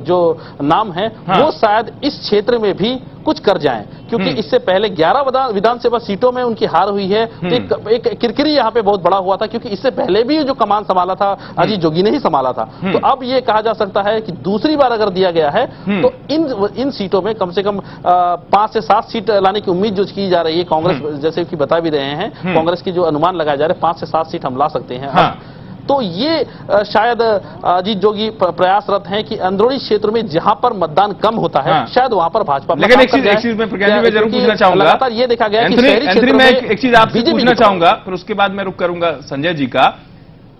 जो नाम है वो शायद इस क्षेत्र में भी कुछ कर जाएं, क्योंकि इससे पहले 11 विधानसभा सीटों में उनकी हार हुई है। तो एक किरकिरी यहाँ पे बहुत बड़ा हुआ था, क्योंकि इससे पहले भी जो कमान संभाला था अजीत जोगी ने ही संभाला था। तो अब ये कहा जा सकता है कि दूसरी बार अगर दिया गया है तो इन सीटों में कम से कम 5 से 7 सीट लाने की उम्मीद जो की जा रही है। कांग्रेस जैसे कि बता भी रहे हैं, कांग्रेस की जो अनुमान लगाया जा रहा है 5 से 7 सीट हम ला सकते हैं। तो ये शायद अजीत जोगी प्रयासरत हैं कि अंदरूनी क्षेत्र में जहां पर मतदान कम होता है शायद वहां पर भाजपा। लेकिन एक चीज मैं प्रज्ञा जी में जरूर पूछना चाहूंगा, लगातार ये देखा गया कि शहरी क्षेत्र में एक चीज आपसे पूछना चाहूंगा, फिर उसके बाद मैं रुक करूंगा संजय जी का।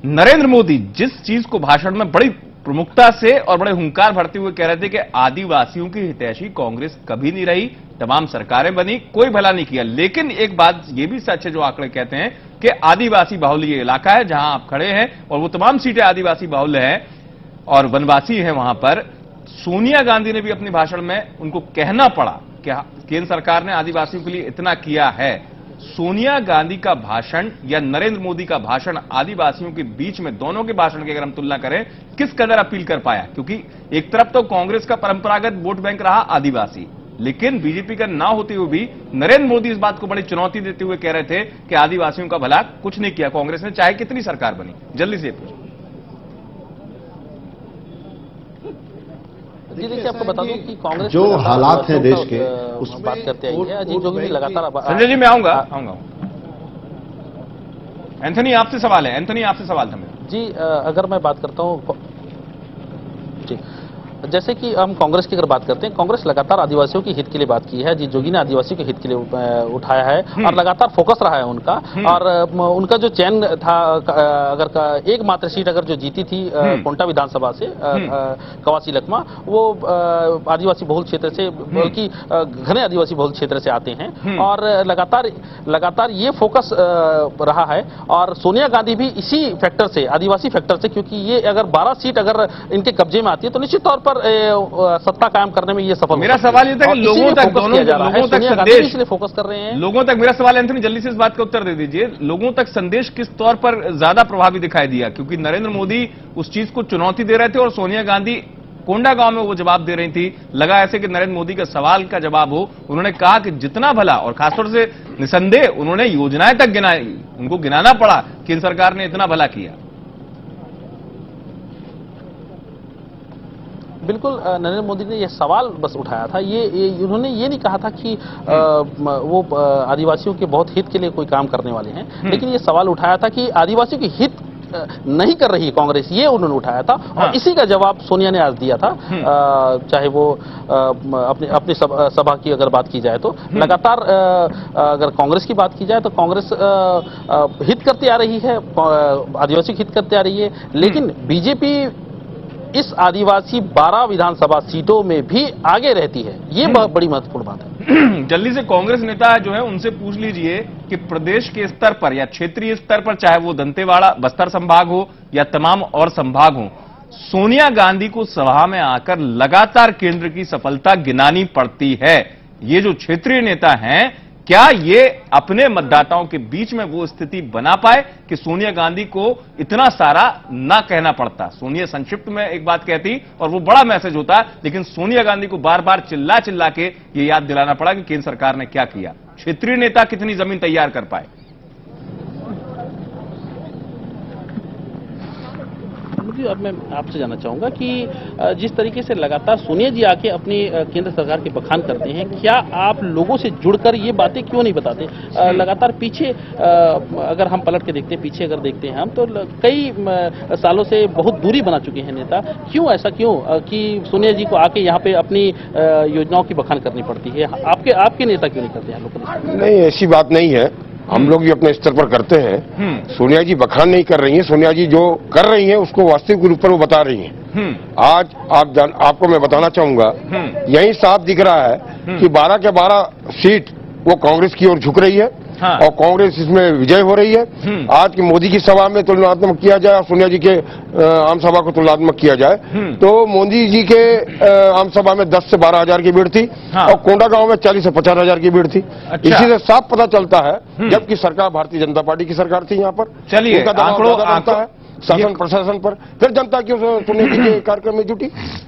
नरेंद्र मोदी जिस चीज को भाषण में बड़ी प्रमुखता से और बड़े हुंकार भरते हुए कह रहे थे कि आदिवासियों की हितैषी कांग्रेस कभी नहीं रही, तमाम सरकारें बनी, कोई भला नहीं किया। लेकिन एक बात ये भी सच है जो आंकड़े कहते हैं कि आदिवासी बाहुल्य ये इलाका है जहां आप खड़े हैं और वो तमाम सीटें आदिवासी बाहुल्य हैं और वनवासी हैं वहां पर। सोनिया गांधी ने भी अपने भाषण में उनको कहना पड़ा कि केंद्र सरकार ने आदिवासियों के लिए इतना किया है। सोनिया गांधी का भाषण या नरेंद्र मोदी का भाषण आदिवासियों के बीच में, दोनों के भाषण की अगर हम तुलना करें, किस कदर अपील कर पाया? क्योंकि एक तरफ तो कांग्रेस का परंपरागत वोट बैंक रहा आदिवासी, लेकिन बीजेपी का ना होते हुए भी नरेंद्र मोदी इस बात को बड़ी चुनौती देते हुए कह रहे थे कि आदिवासियों का भला कुछ नहीं किया कांग्रेस ने, चाहे कितनी सरकार बनी। जल्दी से पूछो जी। देखिए, आपको बता दूं कि कांग्रेस जो हालात हैं देश के उस बात करते हैं अजीत जोगी भी लगातार। संजय जी मैं आऊंगा। एंथनी आपसे सवाल है, एंथनी आपसे सवाल था मेरा जी। अगर मैं बात करता हूं जी, जैसे कि हम कांग्रेस की अगर बात करते हैं, कांग्रेस लगातार आदिवासियों के हित के लिए बात की है। अजीत जोगी ने आदिवासियों के हित के लिए उठाया है और लगातार फोकस रहा है उनका। और उनका जो चयन था, अगर एकमात्र सीट अगर जो जीती थी कोंटा विधानसभा से कवासी लखमा, वो आदिवासी बहुल क्षेत्र से, बल्कि घने आदिवासी बहुल क्षेत्र से आते हैं। और लगातार ये फोकस रहा है। और सोनिया गांधी भी इसी फैक्टर से, आदिवासी फैक्टर से, क्योंकि ये अगर 12 सीट अगर इनके कब्जे में आती है तो निश्चित तौर पर सत्ता कायम करने में ये सफल। मेरा सवाल ये था कि लोगों तक संदेश, इसलिए फोकस कर रहे हैं लोगों तक। मेरा सवाल एंथनी जल्दी से इस बात का उत्तर दे दीजिए, लोगों तक संदेश किस तौर पर ज्यादा प्रभावी दिखाई दिया? क्योंकि नरेंद्र मोदी उस चीज को चुनौती दे रहे थे और सोनिया गांधी कोंडा गांव में वो जवाब दे रही थी। लगा ऐसे कि नरेंद्र मोदी का सवाल का जवाब हो। उन्होंने कहा कि जितना भला, और खासतौर से निसंदेह उन्होंने योजनाएं तक गिनाई, उनको गिनाना पड़ा, केंद्र सरकार ने इतना भला किया। बिल्कुल, नरेंद्र मोदी ने यह सवाल बस उठाया था। उन्होंने ये नहीं कहा था कि वो आदिवासियों के बहुत हित के लिए कोई काम करने वाले हैं, लेकिन ये सवाल उठाया था कि आदिवासियों के हित नहीं कर रही है कांग्रेस, ये उन्होंने उठाया था। और इसी का जवाब सोनिया ने आज दिया था। चाहे वो अपनी सभा की अगर बात की जाए तो लगातार, अगर कांग्रेस की बात की जाए तो कांग्रेस हित करती आ रही है, आदिवासी हित करती आ रही है। लेकिन बीजेपी इस आदिवासी 12 विधानसभा सीटों में भी आगे रहती है। ये बड़ी महत्वपूर्ण बात है। जल्दी से कांग्रेस नेता जो है उनसे पूछ लीजिए कि प्रदेश के स्तर पर या क्षेत्रीय स्तर पर, चाहे वो दंतेवाड़ा बस्तर संभाग हो या तमाम और संभाग हो, सोनिया गांधी को सभा में आकर लगातार केंद्र की सफलता गिनानी पड़ती है। ये जो क्षेत्रीय नेता हैं, क्या ये अपने मतदाताओं के बीच में वो स्थिति बना पाए कि सोनिया गांधी को इतना सारा ना कहना पड़ता? सोनिया संक्षिप्त में एक बात कहती और वो बड़ा मैसेज होता, लेकिन सोनिया गांधी को बार बार चिल्ला चिल्ला के ये याद दिलाना पड़ा कि केंद्र सरकार ने क्या किया। क्षेत्रीय नेता कितनी जमीन तैयार कर पाए? अब मैं आपसे जानना चाहूंगा कि जिस तरीके से लगातार सोनिया जी आके अपनी केंद्र सरकार के बखान करते हैं, क्या आप लोगों से जुड़कर ये बातें क्यों नहीं बताते? लगातार पीछे अगर हम पलट के देखते हैं, पीछे अगर देखते हैं हम, तो कई सालों से बहुत दूरी बना चुके हैं नेता। क्यों ऐसा, क्यों कि सोनिया जी को आके यहाँ पे अपनी योजनाओं की बखान करनी पड़ती है? आपके नेता क्यों नहीं करते हैं लोग? नहीं, ऐसी बात नहीं है। हम लोग भी अपने स्तर पर करते हैं। सोनिया जी बखान नहीं कर रही हैं। सोनिया जी जो कर रही हैं उसको वास्तविक रूप पर वो बता रही हैं। आज आपको मैं बताना चाहूंगा, यही साफ दिख रहा है कि 12 के 12 सीट वो कांग्रेस की ओर झुक रही है। और कांग्रेस इसमें विजय हो रही है। आज की मोदी की सभा में तुलनात्मक किया जाए और सोनिया जी के आम सभा को तुलनात्मक किया जाए तो मोदी जी के आम सभा में 10 से 12 हजार की भीड़ थी और कोंडा गांव में 40 से 50 हजार की भीड़ थी। इसी से साफ पता चलता है, जबकि सरकार भारतीय जनता पार्टी की सरकार थी यहाँ पर। चलिए, उनका दबाव ज्यादा रहता है शासन प्रशासन पर, फिर जनता क्यों सोनिया जी के कार्यक्रम में जुटी?